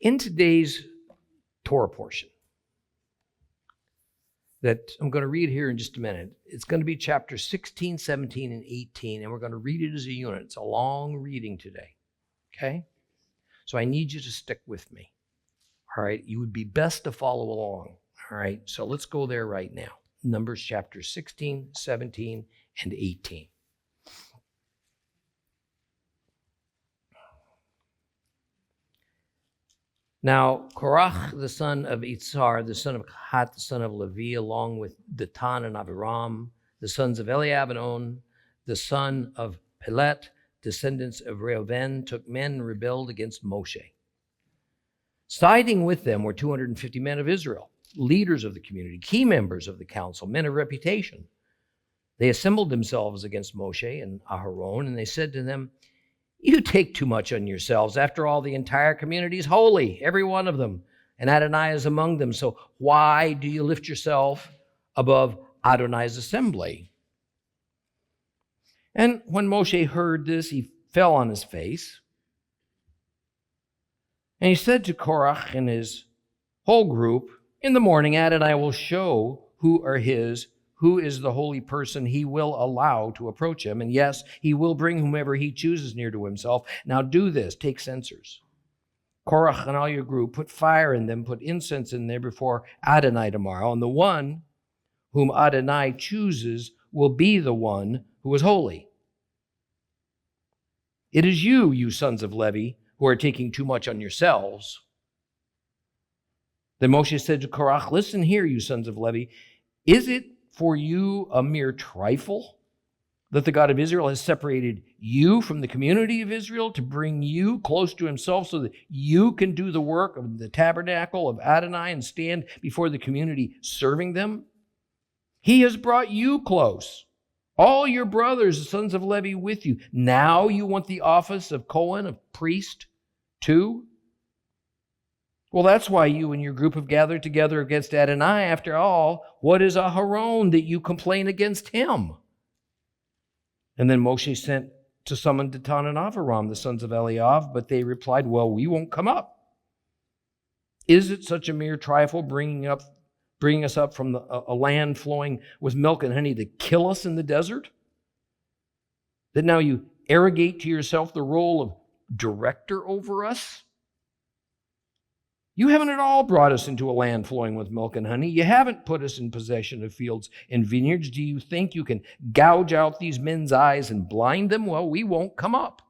In today's Torah portion that I'm going to read here in just a minute, it's going to be chapters 16, 17, and 18, and we're going to read it as a unit. It's a long reading today, okay? So I need you to stick with me, all right? You would be best to follow along, all right? So let's go there right now. Numbers chapter 16, 17, and 18. Now, Korach, the son of Itzhar, the son of Kahat, the son of Levi, along with Dathan and Abiram, the sons of Eliab and On, the son of Pelet, descendants of Reuven, took men and rebelled against Moshe. Siding with them were 250 men of Israel, leaders of the community, key members of the council, men of reputation. They assembled themselves against Moshe and Aharon, and they said to them, "You take too much on yourselves. After all, the entire community is holy, every one of them, and Adonai is among them. So why do you lift yourself above Adonai's assembly?" And when Moshe heard this, he fell on his face. And he said to Korach and his whole group, "In the morning, Adonai will show who is the holy person he will allow to approach him. And yes, he will bring whomever he chooses near to himself. Now do this, take censers. Korach and all your group, put fire in them, put incense in there before Adonai tomorrow. And the one whom Adonai chooses will be the one who is holy. It is you, you sons of Levi, who are taking too much on yourselves." Then Moshe said to Korach, "Listen here, you sons of Levi. Is it for you a mere trifle that the God of Israel has separated you from the community of Israel to bring you close to himself so that you can do the work of the tabernacle of Adonai and stand before the community serving them? He has brought you close, all your brothers, the sons of Levi, with you. Now you want the office of Cohen, of priest, too? Well, that's why you and your group have gathered together against Adonai. After all, what is Aharon that you complain against him?" And then Moshe sent to summon Dathan and Abiram, the sons of Eliab, but they replied, "Well, we won't come up. Is it such a mere trifle bringing us up from a land flowing with milk and honey to kill us in the desert? That now you arrogate to yourself the role of director over us? You haven't at all brought us into a land flowing with milk and honey. You haven't put us in possession of fields and vineyards. Do you think you can gouge out these men's eyes and blind them? Well, we won't come up."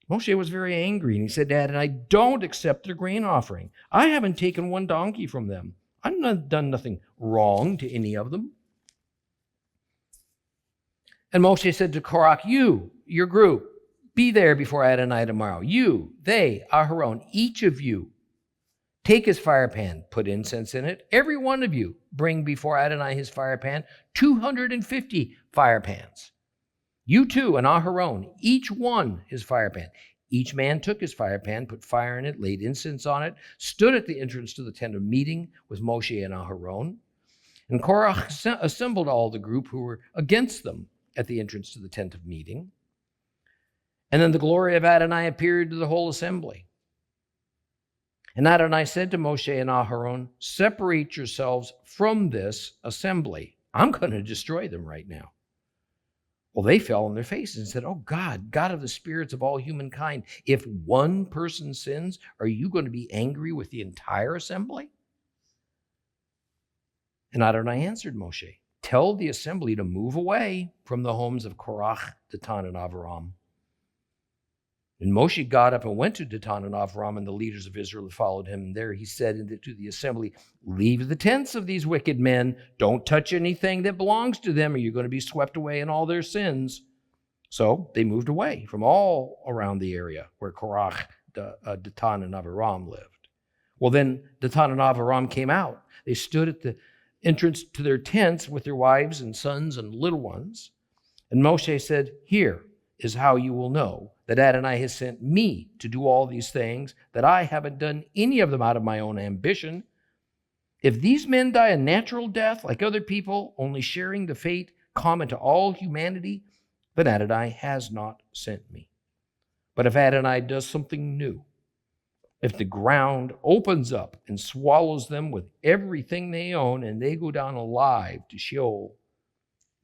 Moshe was very angry, and he said to Adonai, "Don't accept their grain offering. I haven't taken one donkey from them. I've not done nothing wrong to any of them." And Moshe said to Korach, "You, your group, be there before Adonai tomorrow. You, they, Aharon, each of you, take his fire pan, put incense in it. Every one of you bring before Adonai his fire pan, 250 fire pans. You too and Aharon, each one his fire pan." Each man took his fire pan, put fire in it, laid incense on it, stood at the entrance to the tent of meeting with Moshe and Aharon. And Korach assembled all the group who were against them at the entrance to the tent of meeting. And then the glory of Adonai appeared to the whole assembly. And Adonai said to Moshe and Aharon, "Separate yourselves from this assembly. I'm going to destroy them right now." Well, they fell on their faces and said, "Oh God, God of the spirits of all humankind, if one person sins, are you going to be angry with the entire assembly?" And Adonai answered Moshe, "Tell the assembly to move away from the homes of Korach, Dathan, and Abiram." And Moshe got up and went to Dathan and Abiram and the leaders of Israel who followed him. And there he said to the assembly, "Leave the tents of these wicked men. Don't touch anything that belongs to them, or you're going to be swept away in all their sins." So they moved away from all around the area where Korach, Dathan, and Abiram lived. Well, then Dathan and Abiram came out. They stood at the entrance to their tents with their wives and sons and little ones. And Moshe said, "Here is how you will know that Adonai has sent me to do all these things, that I haven't done any of them out of my own ambition. If these men die a natural death like other people, only sharing the fate common to all humanity, then Adonai has not sent me. But if Adonai does something new, If the ground opens up and swallows them with everything they own and they go down alive to Sheol,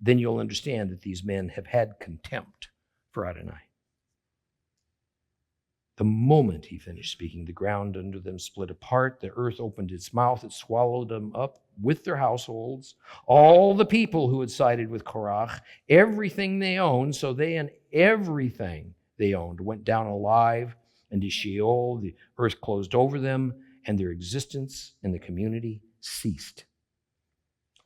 then you'll understand that these men have had contempt for Adonai. The moment he finished speaking, the ground under them split apart. The earth opened its mouth. It swallowed them up with their households. All the people who had sided with Korach, everything they owned, so they and everything they owned went down alive into Sheol. The earth closed over them, and their existence in the community ceased.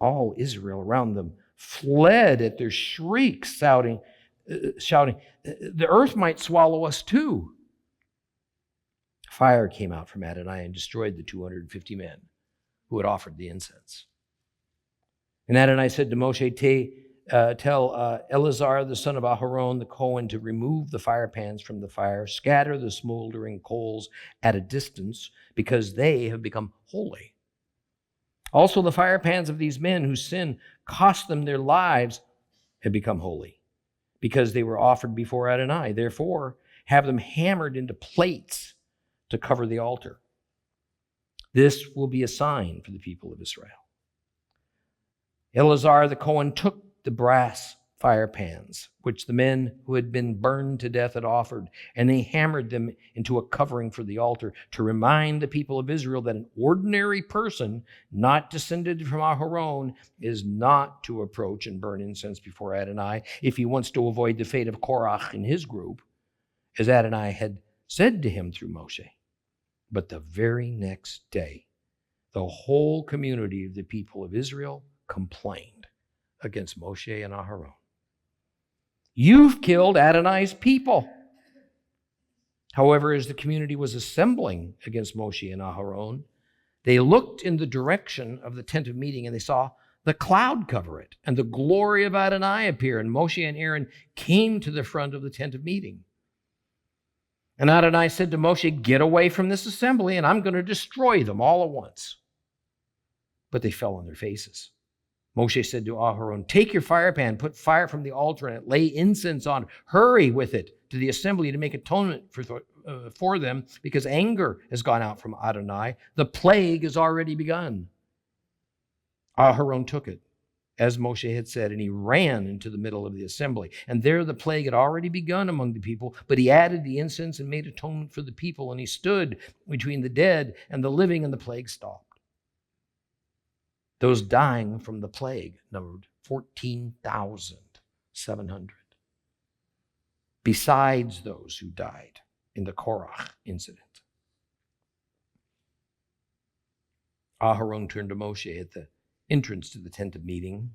All Israel around them fled at their shrieks, shouting, "The earth might swallow us too." Fire came out from Adonai and destroyed the 250 men who had offered the incense. And Adonai said to Moshe, tell Eleazar, the son of Aharon, the Cohen, to remove the fire pans from the fire, scatter the smoldering coals at a distance, because they have become holy. Also the fire pans of these men whose sin cost them their lives have become holy, because they were offered before Adonai. Therefore, have them hammered into plates to cover the altar. This will be a sign for the people of Israel. Eleazar the Cohen took the brass fire pans, which the men who had been burned to death had offered, and they hammered them into a covering for the altar to remind the people of Israel that an ordinary person not descended from Aharon is not to approach and burn incense before Adonai if he wants to avoid the fate of Korach and his group, as Adonai had said to him through Moshe. But the very next day, the whole community of the people of Israel complained against Moshe and Aharon. You've killed Adonai's people. However, as the community was assembling against Moshe and Aharon, they looked in the direction of the tent of meeting and they saw the cloud cover it and the glory of Adonai appear. And Moshe and Aaron came to the front of the tent of meeting. And Adonai said to Moshe, get away from this assembly, and I'm going to destroy them all at once. But they fell on their faces. Moshe said to Aharon, take your fire pan, put fire from the altar in it, lay incense on it, hurry with it to the assembly to make atonement for them, because anger has gone out from Adonai. The plague has already begun. Aharon took it, as Moshe had said, and he ran into the middle of the assembly. And there the plague had already begun among the people, but he added the incense and made atonement for the people, and he stood between the dead and the living, and the plague stopped. Those dying from the plague numbered 14,700, besides those who died in the Korach incident. Aharon turned to Moshe at the entrance to the tent of meeting.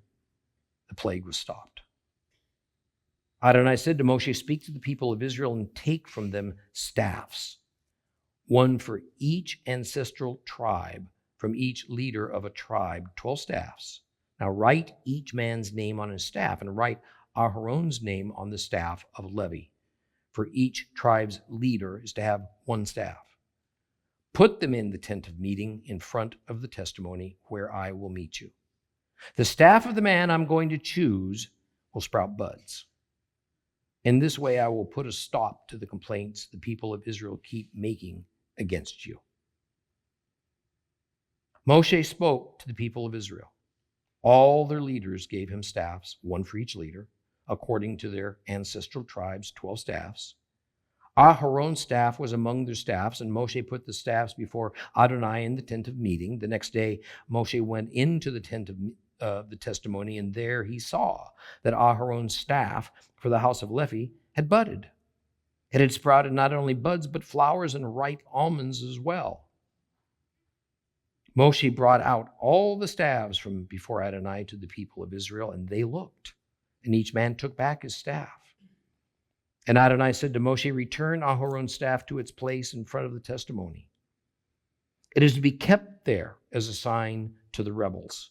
The plague was stopped. Adonai said to Moshe, speak to the people of Israel and take from them staffs, one for each ancestral tribe, from each leader of a tribe, 12 staffs. Now write each man's name on his staff, and write Aharon's name on the staff of Levi. For each tribe's leader is to have one staff. Put them in the tent of meeting in front of the testimony where I will meet you. The staff of the man I'm going to choose will sprout buds. In this way I will put a stop to the complaints the people of Israel keep making against you. Moshe spoke to the people of Israel. All their leaders gave him staffs, one for each leader, according to their ancestral tribes, 12 staffs. Aharon's staff was among their staffs, and Moshe put the staffs before Adonai in the tent of meeting. The next day, Moshe went into the tent of the testimony, and there he saw that Aharon's staff for the house of Levi had budded. It had sprouted not only buds, but flowers and ripe almonds as well. Moshe brought out all the staffs from before Adonai to the people of Israel, and they looked, and each man took back his staff. And Adonai said to Moshe, return Aharon's staff to its place in front of the testimony. It is to be kept there as a sign to the rebels,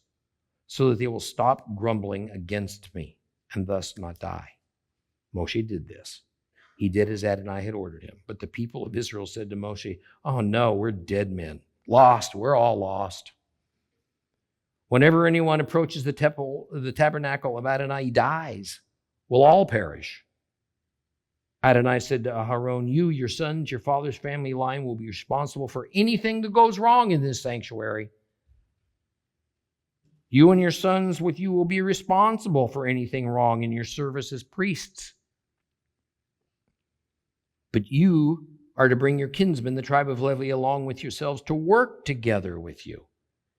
so that they will stop grumbling against me and thus not die. Moshe did this. He did as Adonai had ordered him. But the people of Israel said to Moshe, oh no, we're dead men. Lost. We're all lost. Whenever anyone approaches the tabernacle of Adonai, he dies. We'll all perish. Adonai said to Aharon, you, your sons, your father's family line will be responsible for anything that goes wrong in this sanctuary. You and your sons with you will be responsible for anything wrong in your service as priests. But you are to bring your kinsmen, the tribe of Levi, along with yourselves to work together with you,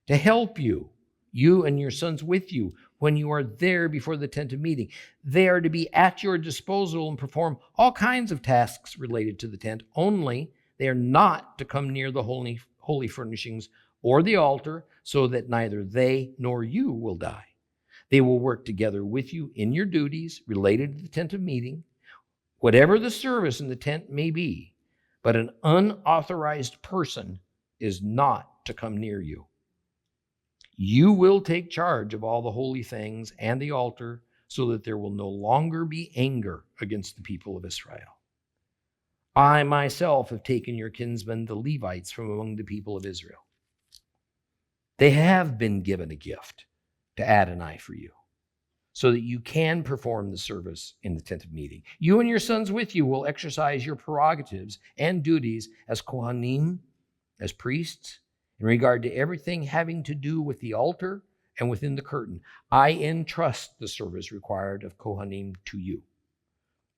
to help you, you and your sons with you, when you are there before the tent of meeting. They are to be at your disposal and perform all kinds of tasks related to the tent, only they are not to come near the holy furnishings or the altar, so that neither they nor you will die. They will work together with you in your duties related to the tent of meeting, whatever the service in the tent may be, but an unauthorized person is not to come near you. You will take charge of all the holy things and the altar, so that there will no longer be anger against the people of Israel. I myself have taken your kinsmen, the Levites, from among the people of Israel. They have been given a gift to Adonai for you, so that you can perform the service in the tent of meeting. You and your sons with you will exercise your prerogatives and duties as Kohanim, as priests, in regard to everything having to do with the altar and within the curtain. I entrust the service required of Kohanim to you.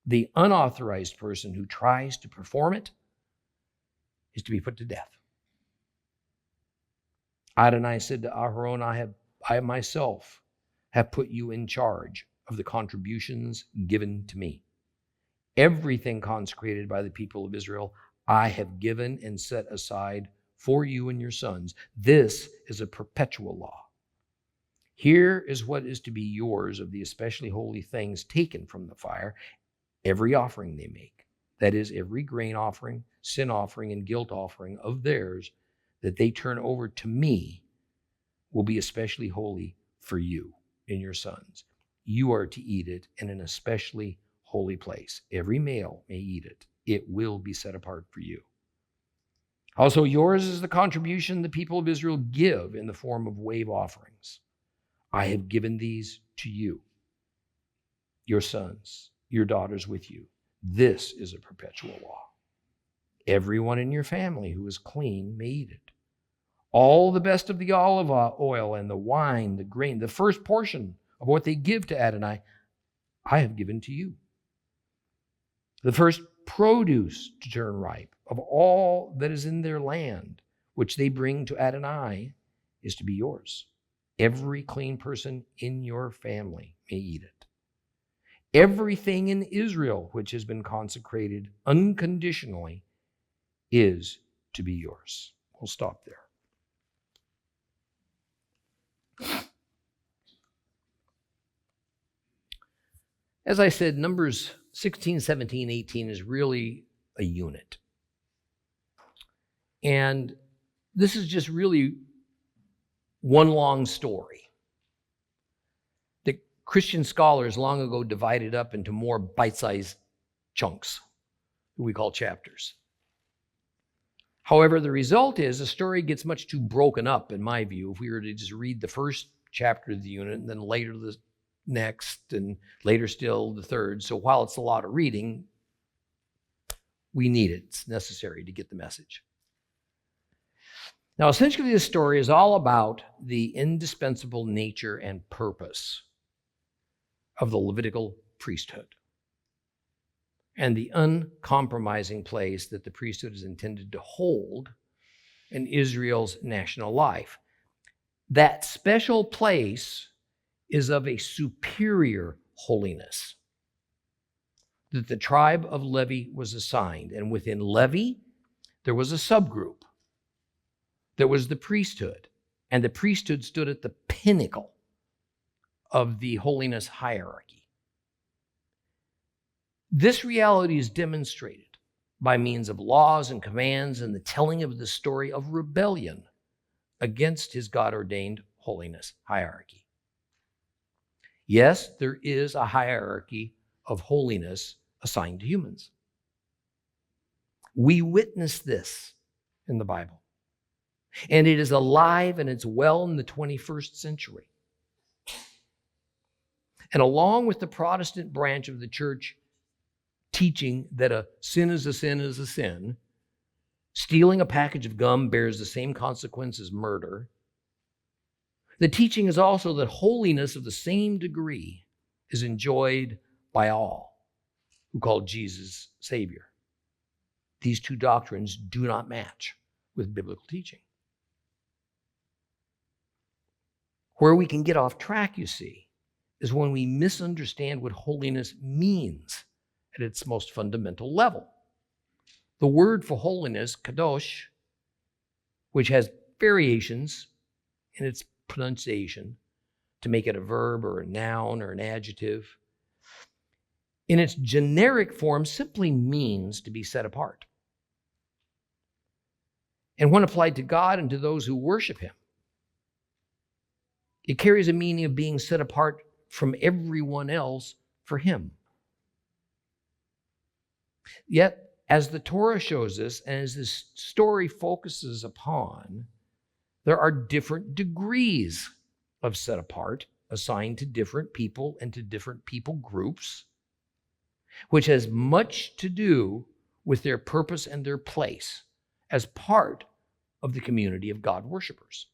The unauthorized person who tries to perform it is to be put to death. Adonai said to Aharon, I myself have put you in charge of the contributions given to me. Everything consecrated by the people of Israel, I have given and set aside for you and your sons. This is a perpetual law. Here is what is to be yours of the especially holy things taken from the fire, every offering they make. That is, every grain offering, sin offering, and guilt offering of theirs that they turn over to me will be especially holy for you and your sons. You are to eat it in an especially holy place. Every male may eat it. It will be set apart for you. Also, yours is the contribution the people of Israel give in the form of wave offerings. I have given these to you, your sons, your daughters with you. This is a perpetual law. Everyone in your family who is clean may eat it. All the best of the olive oil and the wine, the grain, the first portion of what they give to Adonai, I have given to you. The first produce to turn ripe of all that is in their land, which they bring to Adonai, is to be yours. Every clean person in your family may eat it. Everything in Israel which has been consecrated unconditionally is to be yours. We'll stop there. As I said, Numbers 16, 17, 18 is really a unit. And this is just really one long story that Christian scholars long ago divided up into more bite-sized chunks that we call chapters. However, the result is the story gets much too broken up, in my view, if we were to just read the first chapter of the unit and then later the next and later still the third. So while it's a lot of reading, we need it. It's necessary to get the message. Now, essentially, this story is all about the indispensable nature and purpose of the Levitical priesthood and the uncompromising place that the priesthood is intended to hold in Israel's national life. That special place is of a superior holiness that the tribe of Levi was assigned. And within Levi, there was a subgroup. There was the priesthood. And the priesthood stood at the pinnacle of the holiness hierarchy. This reality is demonstrated by means of laws and commands and the telling of the story of rebellion against his God-ordained holiness hierarchy. Yes, there is a hierarchy of holiness assigned to humans. We witness this in the Bible. And it is alive and it's well in the 21st century. And along with the Protestant branch of the church teaching that a sin is a sin is a sin. Stealing a package of gum bears the same consequence as murder. The teaching is also that holiness of the same degree is enjoyed by all who call Jesus Savior. These two doctrines do not match with biblical teaching. Where we can get off track, you see, is when we misunderstand what holiness means at its most fundamental level. The word for holiness, kadosh, which has variations in its pronunciation to make it a verb or a noun or an adjective, in its generic form simply means to be set apart. And when applied to God and to those who worship him, it carries a meaning of being set apart from everyone else for him. Yet, as the Torah shows us, and as this story focuses upon, there are different degrees of set apart assigned to different people and to different people groups, which has much to do with their purpose and their place as part of the community of God worshipers.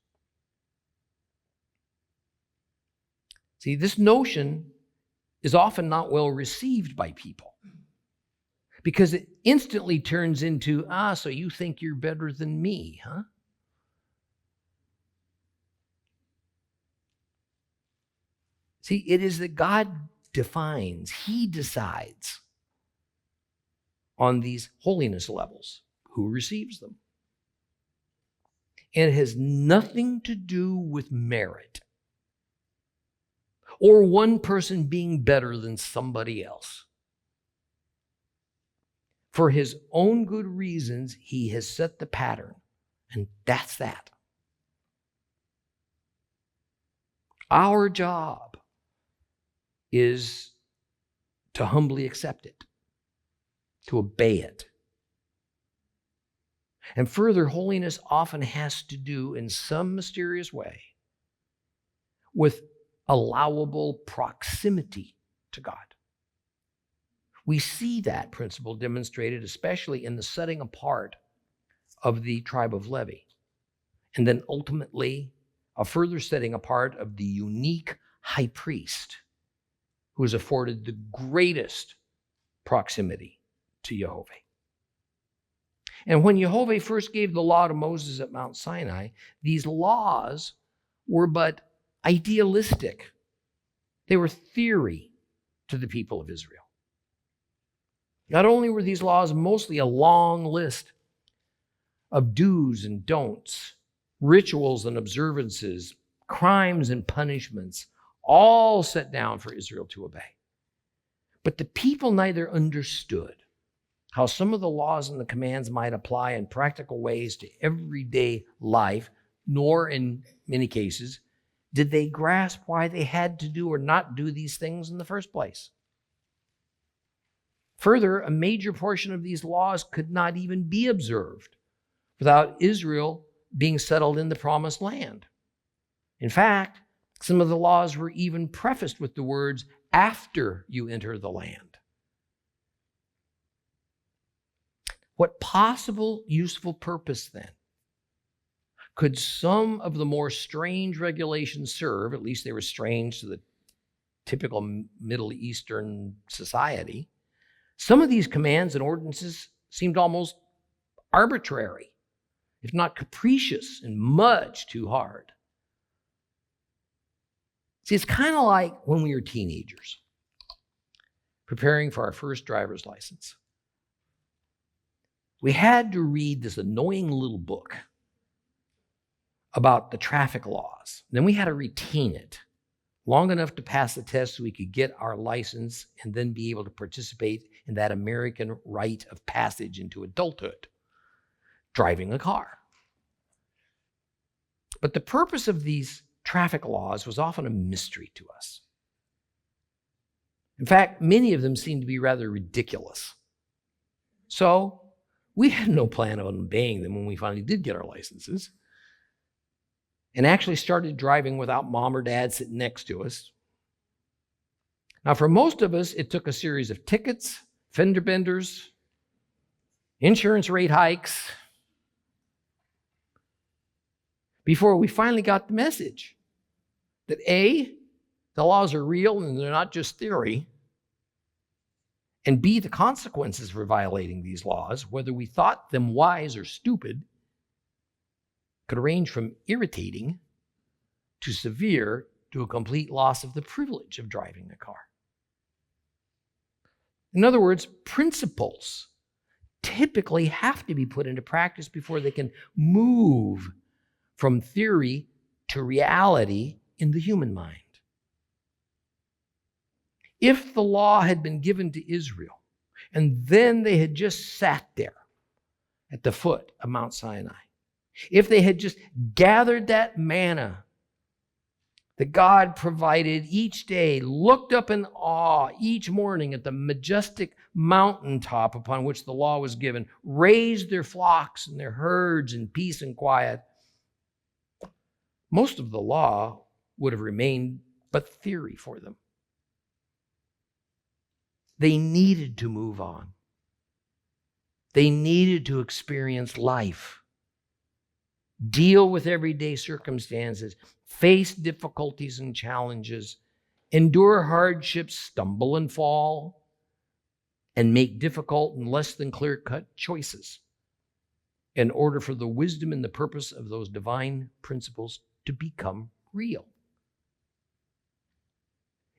See, this notion is often not well received by people because it instantly turns into, so you think you're better than me, huh? See, it is that God defines, he decides on these holiness levels, who receives them. And it has nothing to do with merit or one person being better than somebody else. For his own good reasons, he has set the pattern, and that's that. Our job is to humbly accept it, to obey it. And further, holiness often has to do, in some mysterious way, with allowable proximity to God. We see that principle demonstrated especially in the setting apart of the tribe of Levi, and then ultimately a further setting apart of the unique high priest who is afforded the greatest proximity to Jehovah. And when Jehovah first gave the law to Moses at Mount Sinai, these laws were but idealistic. They were theory to the people of Israel. Not only were these laws mostly a long list of do's and don'ts, rituals and observances, crimes and punishments, all set down for Israel to obey. But the people neither understood how some of the laws and the commands might apply in practical ways to everyday life, nor in many cases did they grasp why they had to do or not do these things in the first place. Further, a major portion of these laws could not even be observed without Israel being settled in the promised land. In fact, some of the laws were even prefaced with the words, after you enter the land. What possible useful purpose then could some of the more strange regulations serve? At least they were strange to the typical Middle Eastern society. Some of these commands and ordinances seemed almost arbitrary, if not capricious, and much too hard. See, it's kind of like when we were teenagers, preparing for our first driver's license. We had to read this annoying little book about the traffic laws. Then we had to retain it long enough to pass the test so we could get our license and then be able to participate in that American rite of passage into adulthood, driving a car. But the purpose of these traffic laws was often a mystery to us. In fact, many of them seemed to be rather ridiculous. So we had no plan on obeying them when we finally did get our licenses, and actually started driving without mom or dad sitting next to us. Now, for most of us, it took a series of tickets, fender benders, insurance rate hikes, before we finally got the message that A, the laws are real and they're not just theory, and B, the consequences for violating these laws, whether we thought them wise or stupid, could range from irritating to severe to a complete loss of the privilege of driving a car. In other words, principles typically have to be put into practice before they can move from theory to reality in the human mind. If the law had been given to Israel and then they had just sat there at the foot of Mount Sinai, if they had just gathered that manna that God provided each day, looked up in awe each morning at the majestic mountaintop upon which the law was given, raised their flocks and their herds in peace and quiet, most of the law would have remained but theory for them. They needed to move on. They needed to experience life, deal with everyday circumstances, face difficulties and challenges, endure hardships, stumble and fall, and make difficult and less than clear-cut choices in order for the wisdom and the purpose of those divine principles to become real.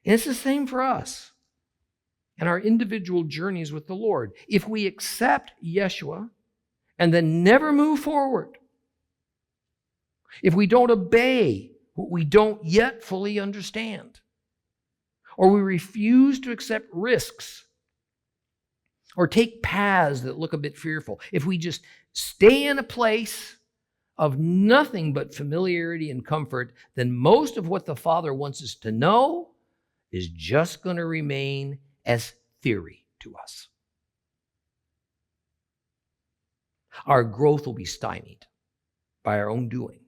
And it's the same for us and our individual journeys with the Lord. If we accept Yeshua and then never move forward, if we don't obey what we don't yet fully understand, or we refuse to accept risks or take paths that look a bit fearful, if we just stay in a place of nothing but familiarity and comfort, then most of what the Father wants us to know is just going to remain as theory to us. Our growth will be stymied by our own doing,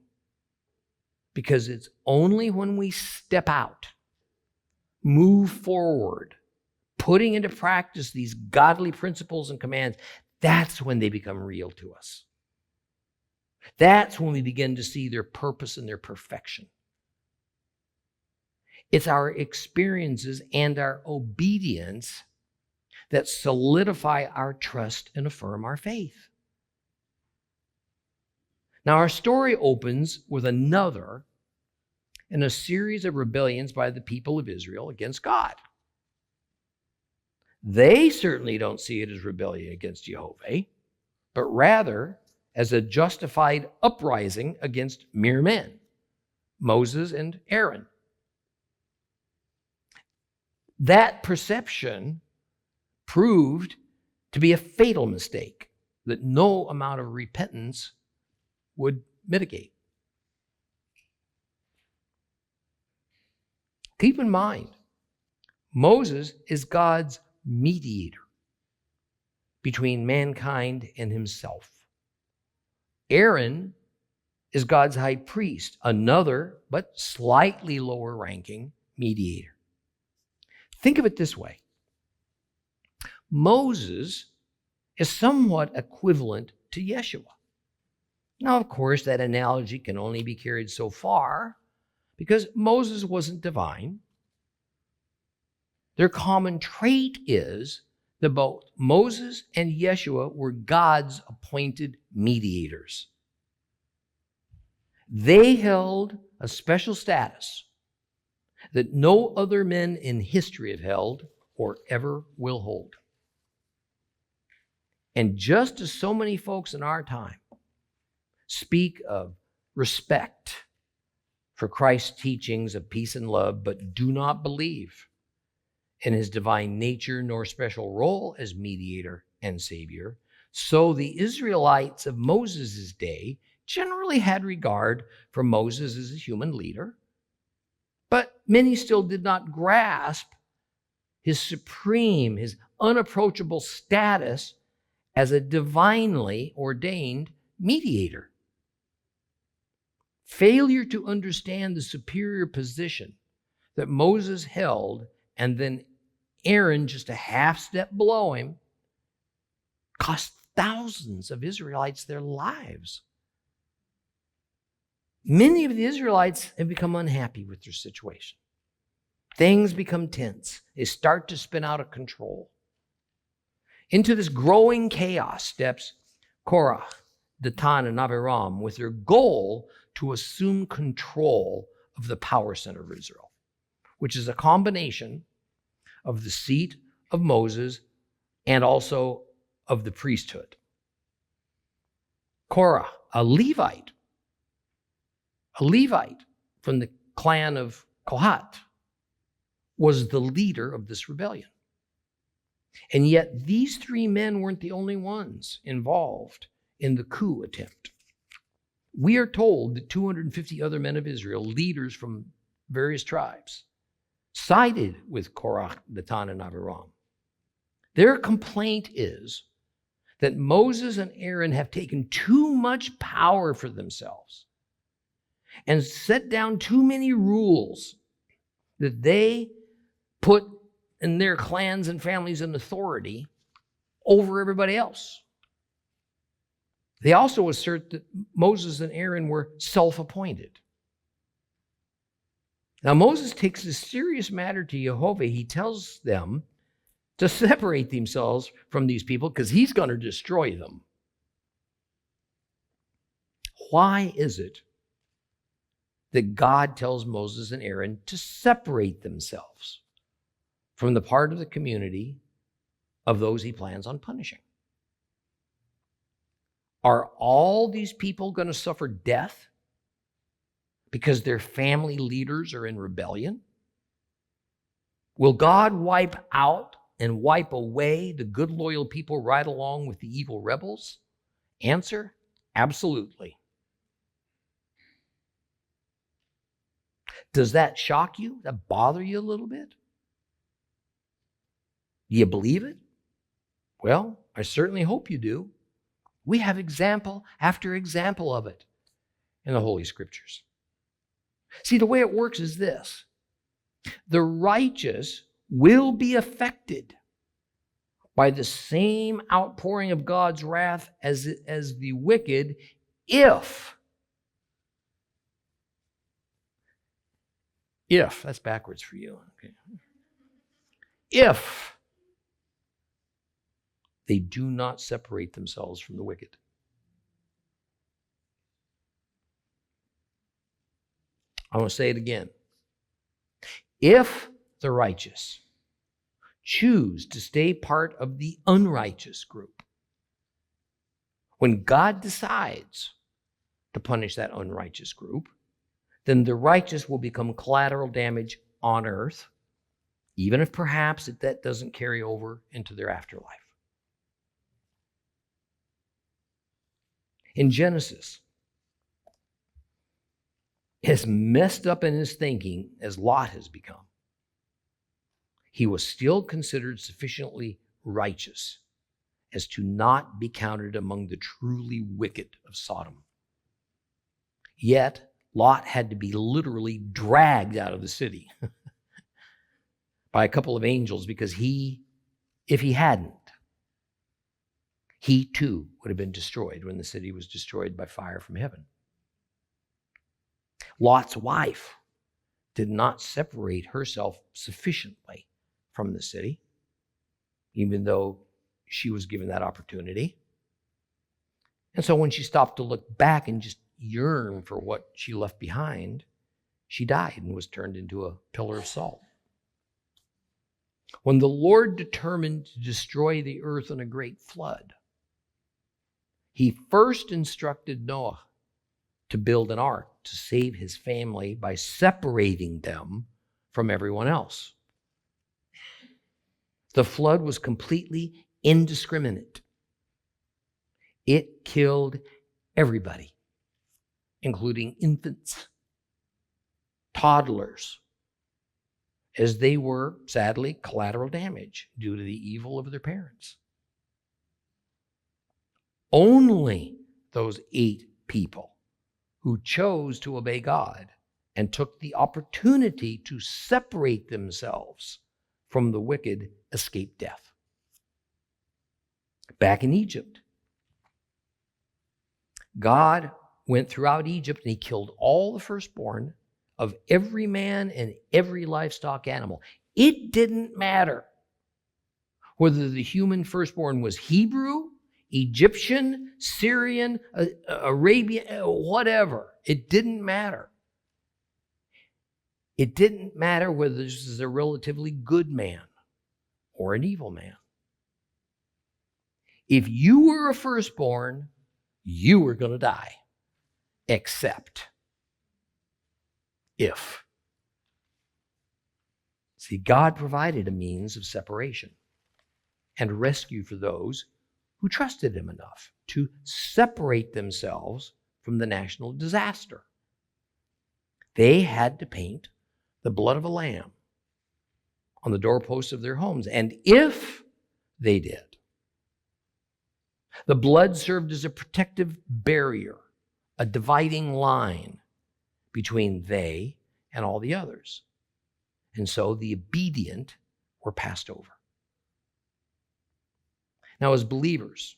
because it's only when we step out, move forward, putting into practice these godly principles and commands, that's when they become real to us. That's when we begin to see their purpose and their perfection. It's our experiences and our obedience that solidify our trust and affirm our faith. Now, our story opens with another in a series of rebellions by the people of Israel against God. They certainly don't see it as rebellion against Jehovah, but rather as a justified uprising against mere men, Moses and Aaron. That perception proved to be a fatal mistake that no amount of repentance would mitigate. Keep in mind, Moses is God's mediator between mankind and himself. Aaron is God's high priest, another but slightly lower ranking mediator. Think of it this way. Moses is somewhat equivalent to Yeshua. Now, of course, that analogy can only be carried so far because Moses wasn't divine. Their common trait is that both Moses and Yeshua were God's appointed mediators. They held a special status that no other men in history have held or ever will hold. And just as so many folks in our time speak of respect for Christ's teachings of peace and love, but do not believe in his divine nature nor special role as mediator and savior, so the Israelites of Moses' day generally had regard for Moses as a human leader, but many still did not grasp his supreme, his unapproachable status as a divinely ordained mediator. Failure to understand the superior position that Moses held and then Aaron, just a half step below him, cost thousands of Israelites their lives. Many of the Israelites have become unhappy with their situation. Things become tense. They start to spin out of control. Into this growing chaos steps Korah, Dathan, and Abiram with their goal to assume control of the power center of Israel, which is a combination of the seat of Moses and also of the priesthood. Korah, a Levite from the clan of Kohat, was the leader of this rebellion. And yet these three men weren't the only ones involved in the coup attempt. We are told that 250 other men of Israel, leaders from various tribes, sided with Korah, Dathan, and Abiram. Their complaint is that Moses and Aaron have taken too much power for themselves and set down too many rules that they put in their clans and families in authority over everybody else. They also assert that Moses and Aaron were self-appointed. Now, Moses takes this serious matter to Jehovah. He tells them to separate themselves from these people because he's going to destroy them. Why is it that God tells Moses and Aaron to separate themselves from the part of the community of those he plans on punishing? Are all these people going to suffer death because their family leaders are in rebellion? Will God wipe out and wipe away the good, loyal people right along with the evil rebels? Answer, absolutely. Does that shock you? Does that bother you a little bit? Do you believe it? Well, I certainly hope you do. We have example after example of it in the Holy Scriptures. See, the way it works is this. The righteous will be affected by the same outpouring of God's wrath as the wicked if, that's backwards for you. Okay. If they do not separate themselves from the wicked. I want to say it again. If the righteous choose to stay part of the unrighteous group, when God decides to punish that unrighteous group, then the righteous will become collateral damage on earth, even if perhaps that doesn't carry over into their afterlife. In Genesis, as messed up in his thinking as Lot has become, he was still considered sufficiently righteous as to not be counted among the truly wicked of Sodom. Yet, Lot had to be literally dragged out of the city by a couple of angels because if he hadn't, he too would have been destroyed when the city was destroyed by fire from heaven. Lot's wife did not separate herself sufficiently from the city, even though she was given that opportunity. And so when she stopped to look back and just yearn for what she left behind, she died and was turned into a pillar of salt. When the Lord determined to destroy the earth in a great flood, he first instructed Noah to build an ark to save his family by separating them from everyone else. The flood was completely indiscriminate. It killed everybody, including infants, toddlers, as they were, sadly, collateral damage due to the evil of their parents. Only those 8 people who chose to obey God and took the opportunity to separate themselves from the wicked escape death. Back in Egypt, God went throughout Egypt and he killed all the firstborn of every man and every livestock animal. It didn't matter whether the human firstborn was Hebrew, Egyptian, Syrian, Arabian, whatever. It didn't matter. It didn't matter whether this is a relatively good man or an evil man. If you were a firstborn, you were going to die, except if. See, God provided a means of separation and rescue for those who trusted him enough to separate themselves from the national disaster. They had to paint the blood of a lamb on the doorposts of their homes. And if they did, the blood served as a protective barrier, a dividing line between they and all the others. And so the obedient were passed over. Now, as believers,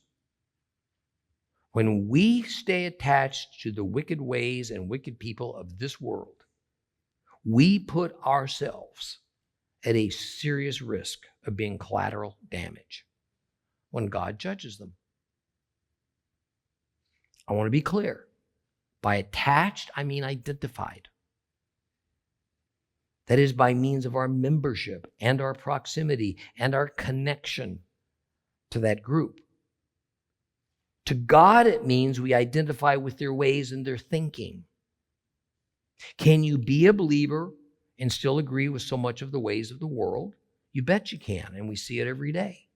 when we stay attached to the wicked ways and wicked people of this world, we put ourselves at a serious risk of being collateral damage when God judges them. I want to be clear. By attached, I mean identified. That is by means of our membership and our proximity and our connection to that group. To God, it means we identify with their ways and their thinking. Can you be a believer and still agree with so much of the ways of the world? You bet you can, and we see it every day.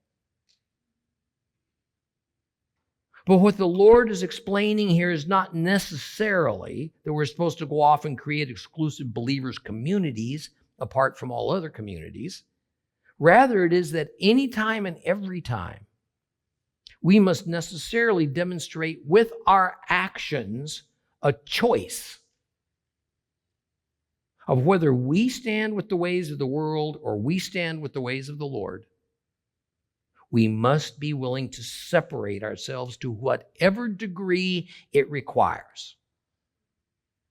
But what the Lord is explaining here is not necessarily that we're supposed to go off and create exclusive believers' communities apart from all other communities. Rather, it is that any time and every time, we must necessarily demonstrate with our actions a choice of whether we stand with the ways of the world or we stand with the ways of the Lord. We must be willing to separate ourselves to whatever degree it requires,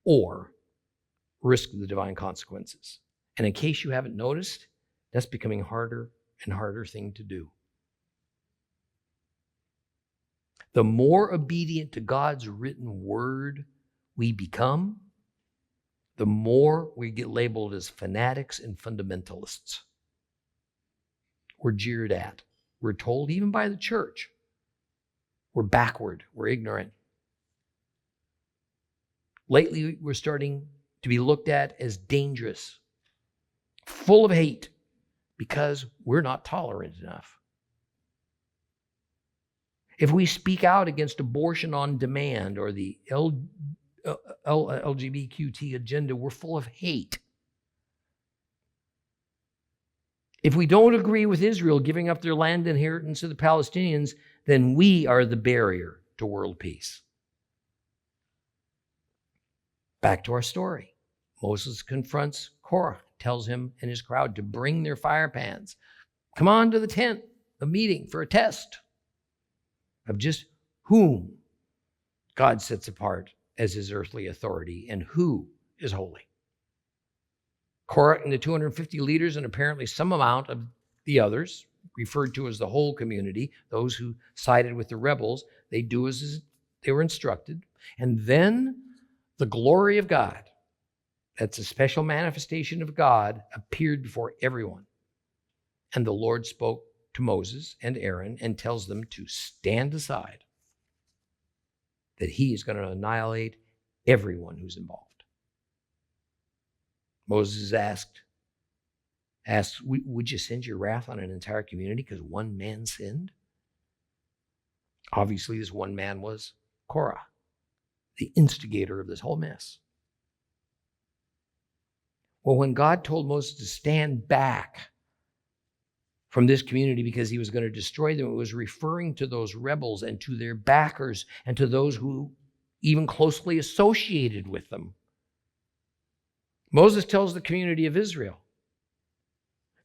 or risk the divine consequences. And in case you haven't noticed, that's becoming a harder and harder thing to do. The more obedient to God's written word we become, the more we get labeled as fanatics and fundamentalists. We're jeered at. We're told, even by the church, we're backward, we're ignorant. Lately, we're starting to be looked at as dangerous, full of hate, because we're not tolerant enough. If we speak out against abortion on demand or the LGBTQ agenda, we're full of hate. If we don't agree with Israel giving up their land inheritance to the Palestinians, then we are the barrier to world peace. Back to our story. Moses confronts Korah, tells him and his crowd to bring their fire pans. Come on to the tent of meeting for a test of just whom God sets apart as his earthly authority and who is holy. Korah and the 250 leaders, and apparently some amount of the others, referred to as the whole community, those who sided with the rebels, they do as they were instructed. And then the glory of God, that's a special manifestation of God, appeared before everyone. And the Lord spoke to Moses and Aaron and tells them to stand aside, that he is going to annihilate everyone who's involved. Moses asked, would you send your wrath on an entire community because one man sinned? Obviously, this one man was Korah, the instigator of this whole mess. Well, when God told Moses to stand back from this community because he was going to destroy them, it was referring to those rebels and to their backers and to those who even closely associated with them. Moses tells the community of Israel,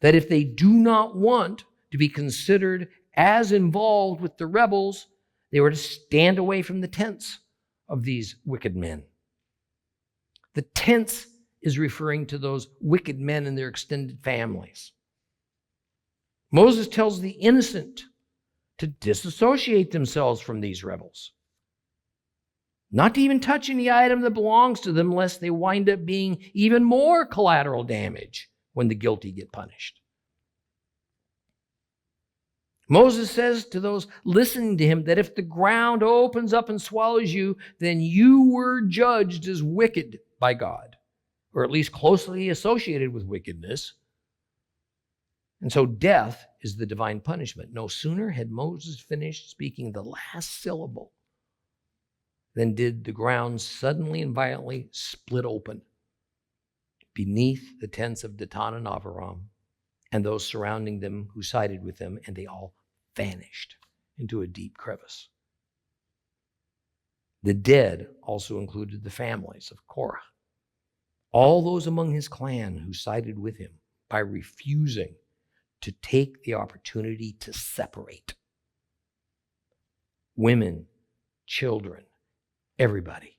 that if they do not want to be considered as involved with the rebels, they were to stand away from the tents of these wicked men. The tents is referring to those wicked men and their extended families. Moses tells the innocent to disassociate themselves from these rebels, not to even touch any item that belongs to them, lest they wind up being even more collateral damage when the guilty get punished. Moses says to those listening to him that if the ground opens up and swallows you, then you were judged as wicked by God, or at least closely associated with wickedness. And so death is the divine punishment. No sooner had Moses finished speaking the last syllable than did the ground suddenly and violently split open beneath the tents of Dathan and Abiram and those surrounding them who sided with them, and they all vanished into a deep crevice. The dead also included the families of Korah, all those among his clan who sided with him by refusing to take the opportunity to separate. Women, children, everybody.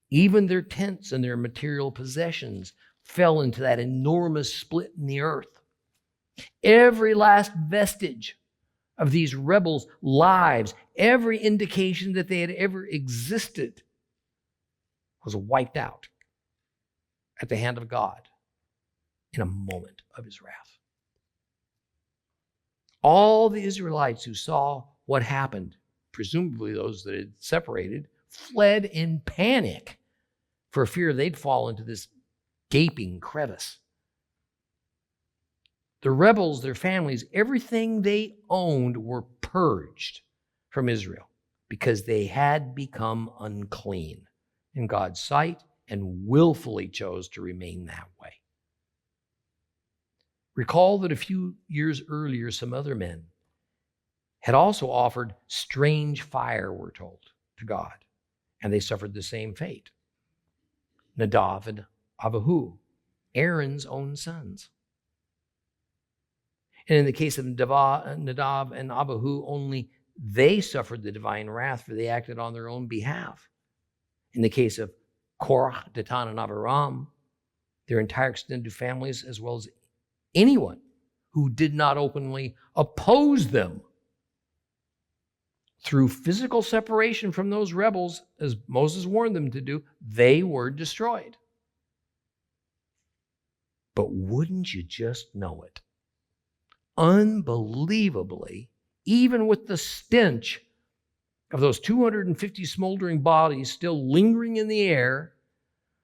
Even their tents and their material possessions fell into that enormous split in the earth. Every last vestige of these rebels' lives, every indication that they had ever existed, was wiped out at the hand of God in a moment of his wrath. All the Israelites who saw what happened, presumably those that had separated, fled in panic for fear they'd fall into this gaping crevice. The rebels, their families, everything they owned were purged from Israel because they had become unclean in God's sight and willfully chose to remain that way. Recall that a few years earlier, some other men had also offered strange fire, we're told, to God, and they suffered the same fate. Nadab and Abihu, Aaron's own sons. And in the case of Nadab and Abihu, only they suffered the divine wrath, for they acted on their own behalf. In the case of Korah, Dathan, and Abiram, their entire extended families, as well as anyone who did not openly oppose them, through physical separation from those rebels, as Moses warned them to do, they were destroyed. But wouldn't you just know it? Unbelievably, even with the stench of those 250 smoldering bodies still lingering in the air,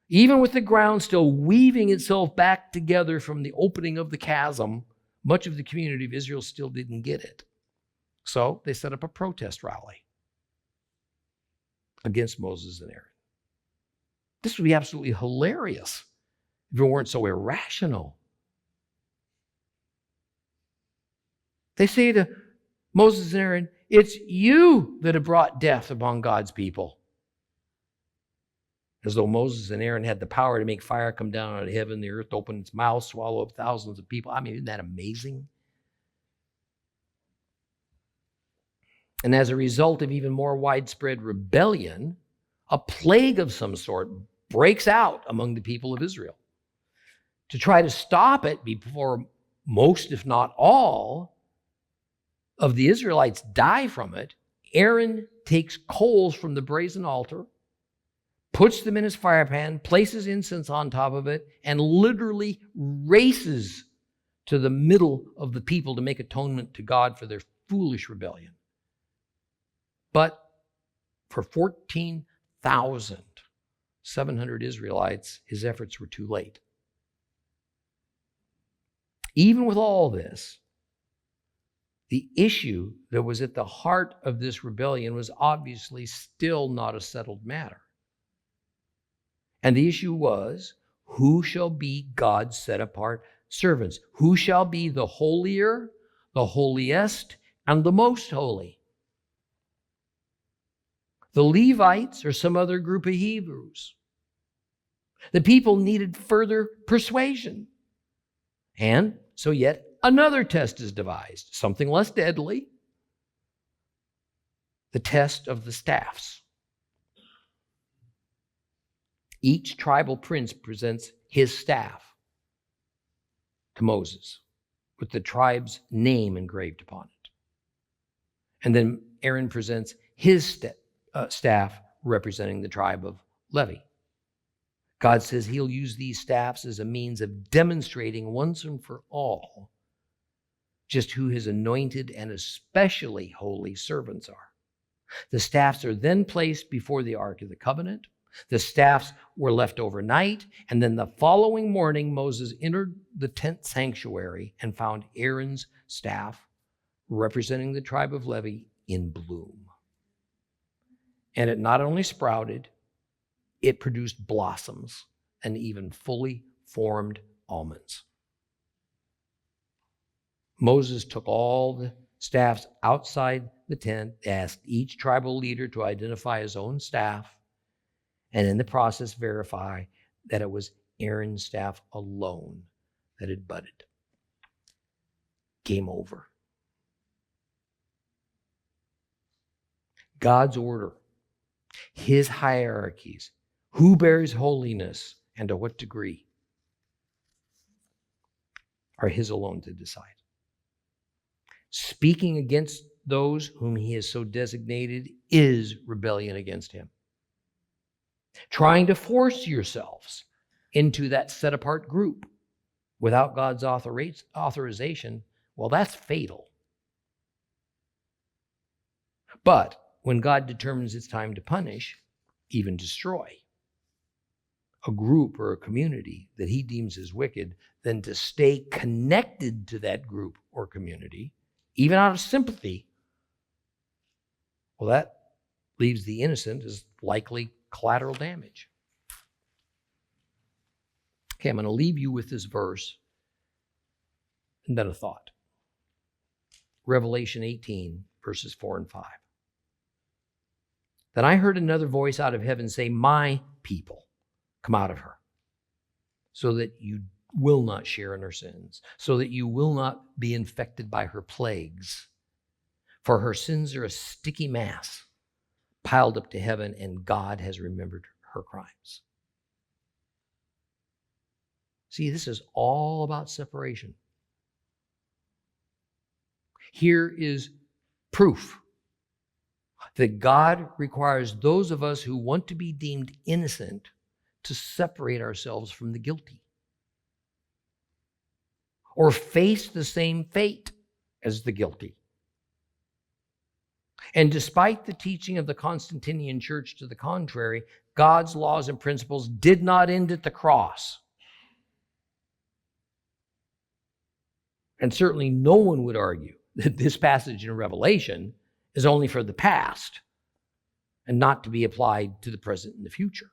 even with the ground still weaving itself back together from the opening of the chasm, much of the community of Israel still didn't get it. So they set up a protest rally against Moses and Aaron. This would be absolutely hilarious if it weren't so irrational. They say to Moses and Aaron, "It's you that have brought death upon God's people." As though Moses and Aaron had the power to make fire come down out of heaven, the earth open its mouth, swallow up thousands of people. I mean, isn't that amazing? And as a result of even more widespread rebellion, a plague of some sort breaks out among the people of Israel. To try to stop it before most, if not all, of the Israelites die from it, Aaron takes coals from the brazen altar, puts them in his fire pan, places incense on top of it, and literally races to the middle of the people to make atonement to God for their foolish rebellion. But for 14,700 Israelites, his efforts were too late. Even with all this, the issue that was at the heart of this rebellion was obviously still not a settled matter. And the issue was, who shall be God's set-apart servants? Who shall be the holier, the holiest, and the most holy? The Levites or some other group of Hebrews? The people needed further persuasion. And so yet another test is devised, something less deadly, the test of the staffs. Each tribal prince presents his staff to Moses with the tribe's name engraved upon it. And then Aaron presents his staff representing the tribe of Levi. God says he'll use these staffs as a means of demonstrating once and for all just who his anointed and especially holy servants are. The staffs are then placed before the Ark of the Covenant. The staffs were left overnight, and then the following morning, Moses entered the tent sanctuary and found Aaron's staff, representing the tribe of Levi, in bloom. And it not only sprouted, it produced blossoms and even fully formed almonds. Moses took all the staffs outside the tent, asked each tribal leader to identify his own staff, and in the process verify that it was Aaron's staff alone that had budded. Game over. God's order, his hierarchies, who bears holiness and to what degree, are his alone to decide. Speaking against those whom he has so designated is rebellion against him. Trying to force yourselves into that set-apart group without God's authorization, well, that's fatal. But when God determines it's time to punish, even destroy, a group or a community that he deems as wicked, then to stay connected to that group or community, even out of sympathy, well, that leaves the innocent as likely collateral damage. Okay, I'm going to leave you with this verse and then a thought. Revelation 18, verses 4 and 5. Then I heard another voice out of heaven say, "My people, come out of her, so that you will not share in her sins, so that you will not be infected by her plagues. For her sins are a sticky mass piled up to heaven, and God has remembered her crimes." See, this is all about separation. Here is proof that God requires those of us who want to be deemed innocent to separate ourselves from the guilty, or face the same fate as the guilty. And despite the teaching of the Constantinian church to the contrary, God's laws and principles did not end at the cross. And certainly no one would argue that this passage in Revelation is only for the past and not to be applied to the present and the future.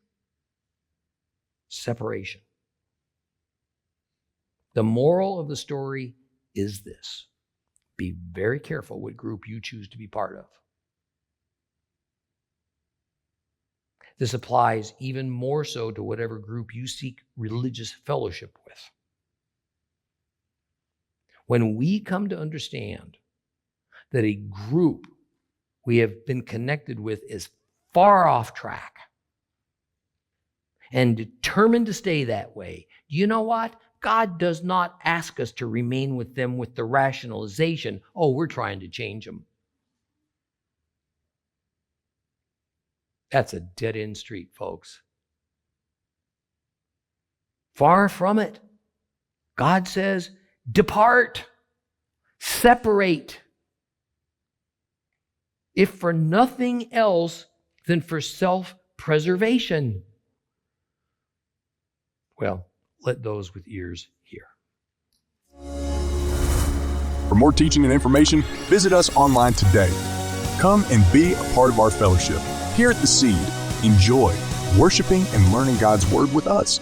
Separation. The moral of the story is this: be very careful what group you choose to be part of. This applies even more so to whatever group you seek religious fellowship with. When we come to understand that a group we have been connected with is far off track and determined to stay that way, you know what? God does not ask us to remain with them with the rationalization, oh, we're trying to change them. That's a dead-end street, folks. Far from it. God says, depart, separate, if for nothing else than for self-preservation. Well, let those with ears hear. For more teaching and information, visit us online today. Come and be a part of our fellowship. Here at The Seed, enjoy worshiping and learning God's Word with us.